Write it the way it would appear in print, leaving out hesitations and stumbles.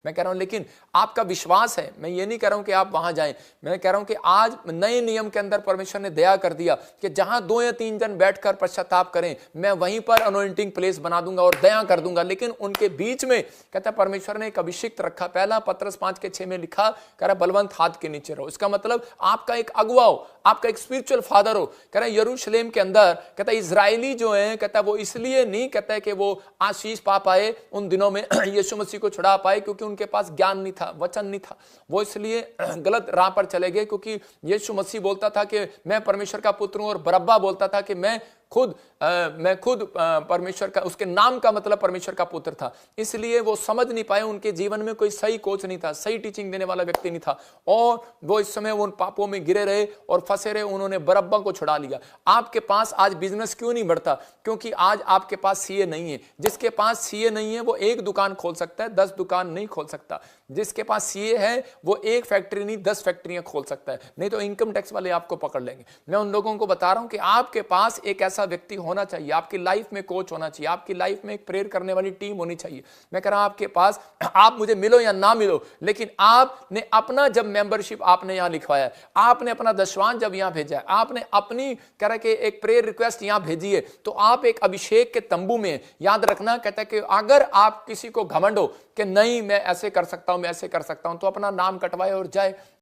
मैं कह रहा हूं लेकिन आपका विश्वास है, मैं ये नहीं कह रहा हूं कि आप वहां जाएं, मैं कह रहा हूं कि आज नए नियम के अंदर परमेश्वर ने दया कर दिया कि जहां 2 या 3 जन बैठकर पश्चाताप करें, मैं वहीं पर अनॉइंटिंग प्लेस बना दूंगा और दया कर दूंगा। लेकिन उनके बीच में कहता है परमेश्वर ने एक अभिषिक्त रखा। पहला पत्रस 5:6 में लिखा, कह रहा बलवंत हाथ के नीचे रहो। इसका मतलब आपका एक अगुवा हो, आपका एक स्पिरिचुअल फादर हो। कह रहा है यरूशलेम के अंदर कहता है इजरायली जो है, कहता है वो इसलिए नहीं कहता है कि वो आशीष पा पाए उन दिनों में यीशु मसीह को छुड़ा पाए क्योंकि उनके पास ज्ञान नहीं था, वचन नहीं था। वो इसलिए गलत राह पर चले गए क्योंकि यीशु मसीह बोलता था कि मैं परमेश्वर का पुत्र हूं और बरअब्बा बोलता था कि मैं खुद परमेश्वर का, उसके नाम का मतलब परमेश्वर का पुत्र था। इसलिए वो समझ नहीं पाए, उनके जीवन में कोई सही कोच नहीं था, सही टीचिंग देने वाला व्यक्ति नहीं था और वो इस समय उन पापों में गिरे रहे और फंसे रहे। उन्होंने बरअब्बा को छुड़ा लिया। आपके पास आज बिजनेस क्यों नहीं बढ़ता? क्योंकि आज आपके पास सीए नहीं है। जिसके पास सीए नहीं है वो एक दुकान खोल सकता है, 10 दुकान नहीं खोल सकता। जिसके पास सीए है वो एक फैक्ट्री नहीं 10 फैक्ट्रियां खोल सकता है, नहीं तो इनकम टैक्स वाले आपको पकड़ लेंगे। मैं उन लोगों को बता रहा हूं कि आपके पास एक ऐसा व्यक्ति होना चाहिए, आपकी लाइफ में कोच होना चाहिए, आपकी लाइफ में एक प्रेयर करने वाली टीम होनी चाहिए। मैं कह रहा हूं आपके पास, आप मुझे मिलो या ना मिलो, लेकिन आपने अपना जब मेंबरशिप आपने यहां लिखवाया, आपने अपना दशवान जब यहां भेजा है, आपने अपनी कह के एक प्रेयर रिक्वेस्ट यहां भेजी है, तो आप एक अभिषेक के तंबू में। याद रखना, कहता है कि अगर आप किसी को घमंड हो कि नहीं मैं ऐसे कर सकता हूं, मैं ऐसे कर सकता हूं, तो अपना नाम कटवाए और जाए।